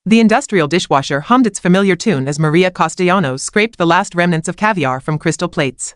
The industrial dishwasher hummed its familiar tune as Maria Castellanos scraped the last remnants of caviar from crystal plates.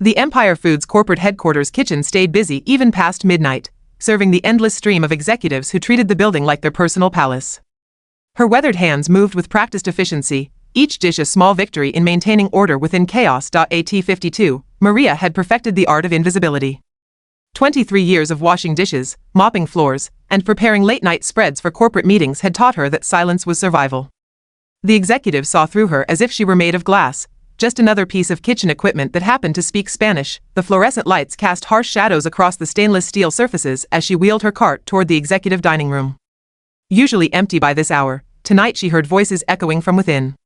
The Empire Foods corporate headquarters kitchen stayed busy even past midnight, serving the endless stream of executives who treated the building like their personal palace. Her weathered hands moved with practiced efficiency, each dish a small victory in maintaining order within chaos. At 52, Maria had perfected the art of invisibility. 23 years of washing dishes, mopping floors, and preparing late-night spreads for corporate meetings had taught her that silence was survival. The executives saw through her as if she were made of glass, just another piece of kitchen equipment that happened to speak Spanish. The fluorescent lights cast harsh shadows across the stainless steel surfaces as she wheeled her cart toward the executive dining room. Usually empty by this hour, tonight she heard voices echoing from within.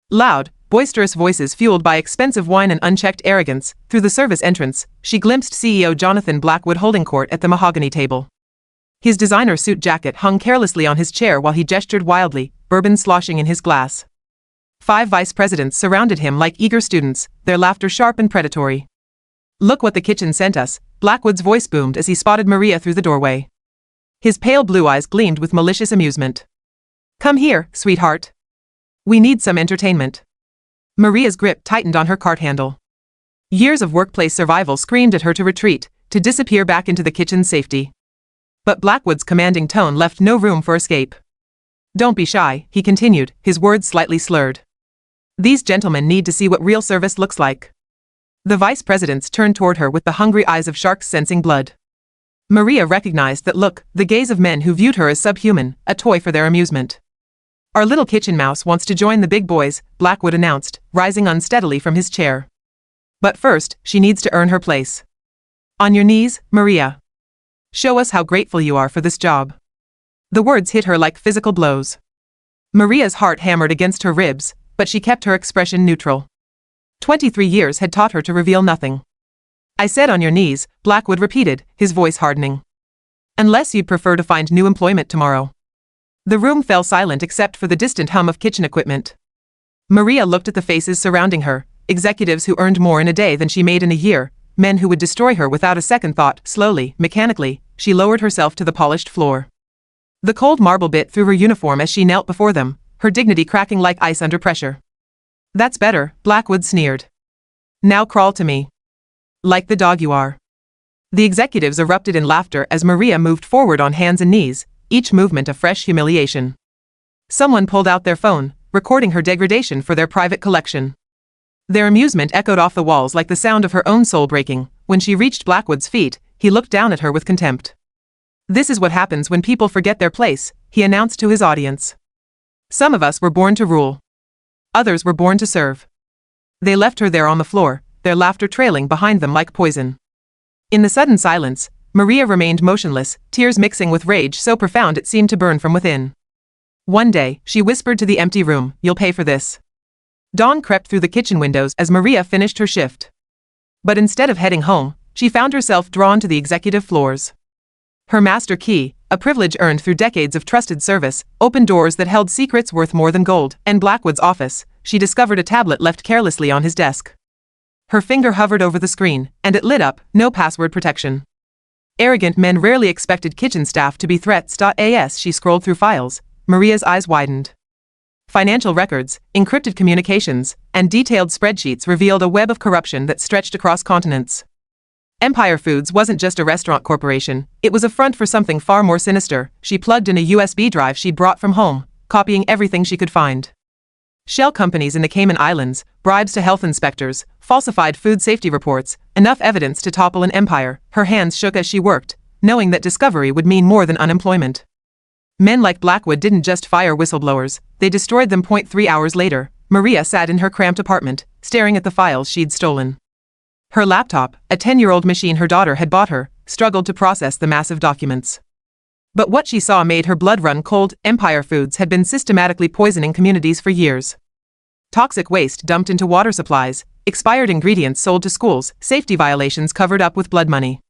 Loud, boisterous voices fueled by expensive wine and unchecked arrogance. Through the service entrance, she glimpsed CEO Jonathan Blackwood holding court at the mahogany table. His designer suit jacket hung carelessly on his chair while he gestured wildly, bourbon sloshing in his glass. 5 vice presidents surrounded him like eager students, their laughter sharp and predatory. "Look what the kitchen sent us," Blackwood's voice boomed as he spotted Maria through the doorway. His pale blue eyes gleamed with malicious amusement. "Come here, sweetheart. We need some entertainment." Maria's grip tightened on her cart handle. Years of workplace survival screamed at her to retreat, to disappear back into the kitchen's safety. But Blackwood's commanding tone left no room for escape. "Don't be shy," he continued, his words slightly slurred. "These gentlemen need to see what real service looks like." The vice presidents turned toward her with the hungry eyes of sharks sensing blood. Maria recognized that look, the gaze of men who viewed her as subhuman, a toy for their amusement. "Our little kitchen mouse wants to join the big boys," Blackwood announced, rising unsteadily from his chair. "But first, she needs to earn her place. On your knees, Maria. Show us how grateful you are for this job." The words hit her like physical blows. Maria's heart hammered against her ribs, but she kept her expression neutral. 23 years had taught her to reveal nothing. "I said on your knees," Blackwood repeated, his voice hardening. "Unless you'd prefer to find new employment tomorrow." The room fell silent except for the distant hum of kitchen equipment. Maria looked at the faces surrounding her, executives who earned more in a day than she made in a year, men who would destroy her without a second thought. Slowly, mechanically, she lowered herself to the polished floor. The cold marble bit through her uniform as she knelt before them, her dignity cracking like ice under pressure. "That's better," Blackwood sneered. "Now crawl to me. Like the dog you are." The executives erupted in laughter as Maria moved forward on hands and knees, each movement a fresh humiliation. Someone pulled out their phone, recording her degradation for their private collection. Their amusement echoed off the walls like the sound of her own soul breaking. When she reached Blackwood's feet, he looked down at her with contempt. "This is what happens when people forget their place," he announced to his audience. "Some of us were born to rule. Others were born to serve." They left her there on the floor, their laughter trailing behind them like poison. In the sudden silence, Maria remained motionless, tears mixing with rage so profound it seemed to burn from within. One day, she whispered to the empty room, "You'll pay for this." Dawn crept through the kitchen windows as Maria finished her shift. But instead of heading home, she found herself drawn to the executive floors. Her master key, a privilege earned through decades of trusted service, opened doors that held secrets worth more than gold. In Blackwood's office, she discovered a tablet left carelessly on his desk. Her finger hovered over the screen, and it lit up, no password protection. Arrogant men rarely expected kitchen staff to be threats. As she scrolled through files, Maria's eyes widened. Financial records, encrypted communications, and detailed spreadsheets revealed a web of corruption that stretched across continents. Empire Foods wasn't just a restaurant corporation, it was a front for something far more sinister. She plugged in a USB drive she'd brought from home, copying everything she could find. Shell companies in the Cayman Islands, bribes to health inspectors, falsified food safety reports, enough evidence to topple an empire. Her hands shook as she worked, knowing that discovery would mean more than unemployment. Men like Blackwood didn't just fire whistleblowers, they destroyed them. 3 hours later, Maria sat in her cramped apartment, staring at the files she'd stolen. Her laptop, a 10-year-old machine her daughter had bought her, struggled to process the massive documents. But what she saw made her blood run cold. Empire Foods had been systematically poisoning communities for years. Toxic waste dumped into water supplies, expired ingredients sold to schools, safety violations covered up with blood money.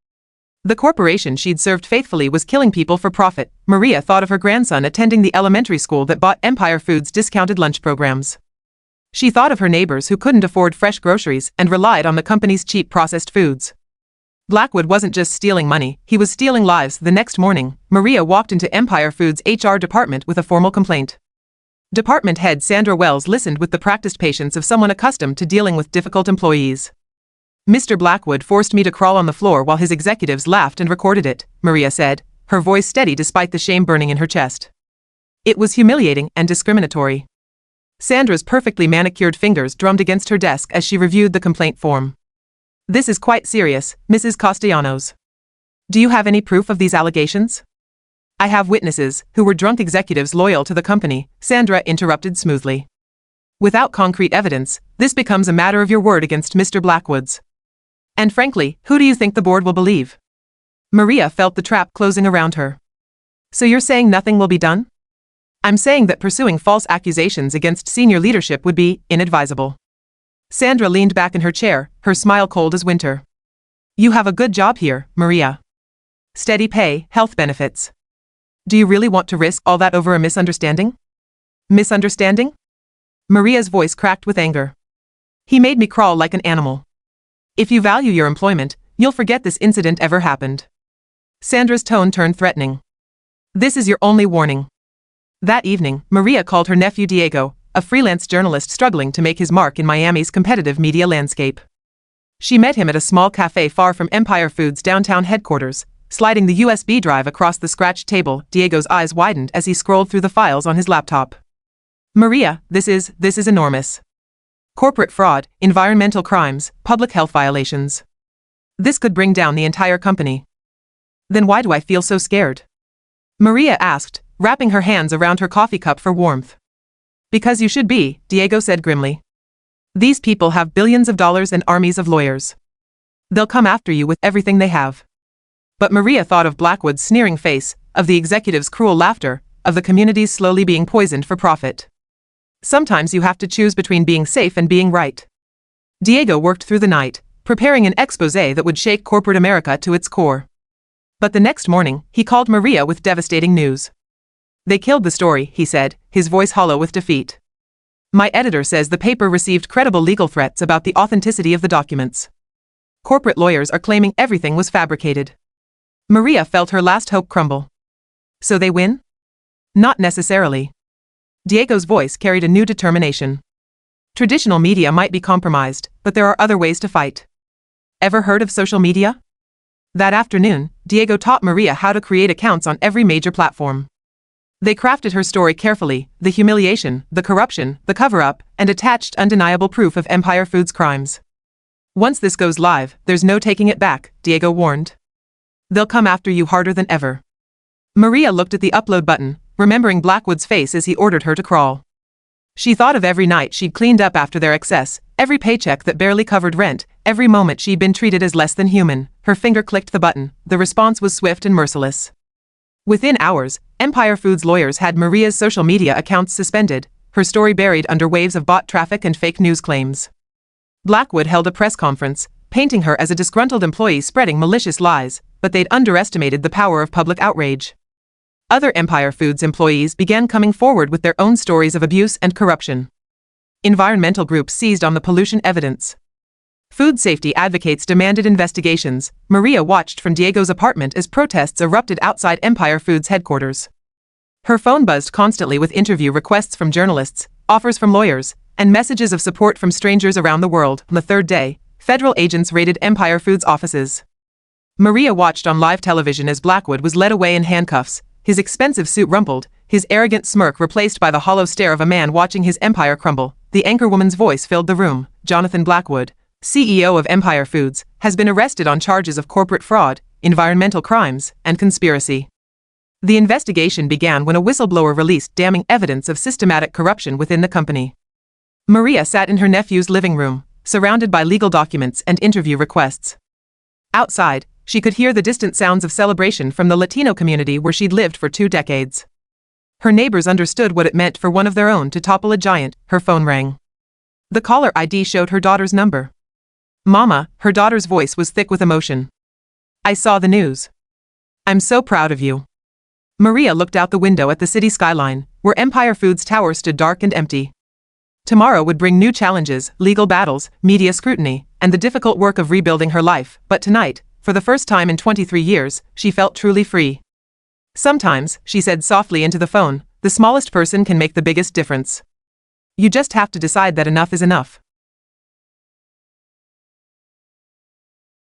The corporation she'd served faithfully was killing people for profit. Maria thought of her grandson attending the elementary school that bought Empire Foods' discounted lunch programs. She thought of her neighbors who couldn't afford fresh groceries and relied on the company's cheap processed foods. Blackwood wasn't just stealing money, he was stealing lives. The next morning, Maria walked into Empire Foods' HR department with a formal complaint. Department head Sandra Wells listened with the practiced patience of someone accustomed to dealing with difficult employees. Mr. Blackwood forced me to crawl on the floor while his executives laughed and recorded it, Maria said, her voice steady despite the shame burning in her chest. It was humiliating and discriminatory. Sandra's perfectly manicured fingers drummed against her desk as she reviewed the complaint form. This is quite serious, Mrs. Castellanos. Do you have any proof of these allegations? I have witnesses, who were drunk executives loyal to the company, Sandra interrupted smoothly. Without concrete evidence, this becomes a matter of your word against Mr. Blackwood's. And frankly, who do you think the board will believe? Maria felt the trap closing around her. So you're saying nothing will be done? I'm saying that pursuing false accusations against senior leadership would be inadvisable. Sandra leaned back in her chair, her smile cold as winter. You have a good job here, Maria. Steady pay, health benefits. Do you really want to risk all that over a misunderstanding? Misunderstanding? Maria's voice cracked with anger. He made me crawl like an animal. If you value your employment, you'll forget this incident ever happened. Sandra's tone turned threatening. This is your only warning. That evening, Maria called her nephew Diego, a freelance journalist struggling to make his mark in Miami's competitive media landscape. She met him at a small cafe far from Empire Foods' downtown headquarters. Sliding the USB drive across the scratched table, Diego's eyes widened as he scrolled through the files on his laptop. Maria, this is enormous. Corporate fraud, environmental crimes, public health violations. This could bring down the entire company. Then why do I feel so scared? Maria asked, wrapping her hands around her coffee cup for warmth. Because you should be, Diego said grimly. These people have billions of dollars and armies of lawyers. They'll come after you with everything they have. But Maria thought of Blackwood's sneering face, of the executive's cruel laughter, of the communities slowly being poisoned for profit. Sometimes you have to choose between being safe and being right. Diego worked through the night, preparing an exposé that would shake corporate America to its core. But the next morning, he called Maria with devastating news. They killed the story, he said, his voice hollow with defeat. My editor says the paper received credible legal threats about the authenticity of the documents. Corporate lawyers are claiming everything was fabricated. Maria felt her last hope crumble. So they win? Not necessarily. Diego's voice carried a new determination. Traditional media might be compromised, but there are other ways to fight. Ever heard of social media? That afternoon, Diego taught Maria how to create accounts on every major platform. They crafted her story carefully, the humiliation, the corruption, the cover-up, and attached undeniable proof of Empire Foods' crimes. Once this goes live, there's no taking it back, Diego warned. They'll come after you harder than ever. Maria looked at the upload button, remembering Blackwood's face as he ordered her to crawl. She thought of every night she'd cleaned up after their excess, every paycheck that barely covered rent, every moment she'd been treated as less than human. Her finger clicked the button. The response was swift and merciless. Within hours, Empire Foods lawyers had Maria's social media accounts suspended, her story buried under waves of bot traffic and fake news claims. Blackwood held a press conference, painting her as a disgruntled employee spreading malicious lies, but they'd underestimated the power of public outrage. Other Empire Foods employees began coming forward with their own stories of abuse and corruption. Environmental groups seized on the pollution evidence. Food safety advocates demanded investigations. Maria watched from Diego's apartment as protests erupted outside Empire Foods headquarters. Her phone buzzed constantly with interview requests from journalists, offers from lawyers, and messages of support from strangers around the world. On the third day, federal agents raided Empire Foods offices. Maria watched on live television as Blackwood was led away in handcuffs, his expensive suit rumpled, his arrogant smirk replaced by the hollow stare of a man watching his empire crumble. The anchorwoman's voice filled the room. Jonathan Blackwood, CEO of Empire Foods, has been arrested on charges of corporate fraud, environmental crimes, and conspiracy. The investigation began when a whistleblower released damning evidence of systematic corruption within the company. Maria sat in her nephew's living room, surrounded by legal documents and interview requests. Outside, she could hear the distant sounds of celebration from the Latino community where she'd lived for 2 decades. Her neighbors understood what it meant for one of their own to topple a giant. Her phone rang. The caller ID showed her daughter's number. Mama, her daughter's voice was thick with emotion. I saw the news. I'm so proud of you. Maria looked out the window at the city skyline, where Empire Foods Tower stood dark and empty. Tomorrow would bring new challenges, legal battles, media scrutiny, and the difficult work of rebuilding her life, but tonight, for the first time in 23 years, she felt truly free. Sometimes, she said softly into the phone, The smallest person can make the biggest difference. You just have to decide that enough is enough.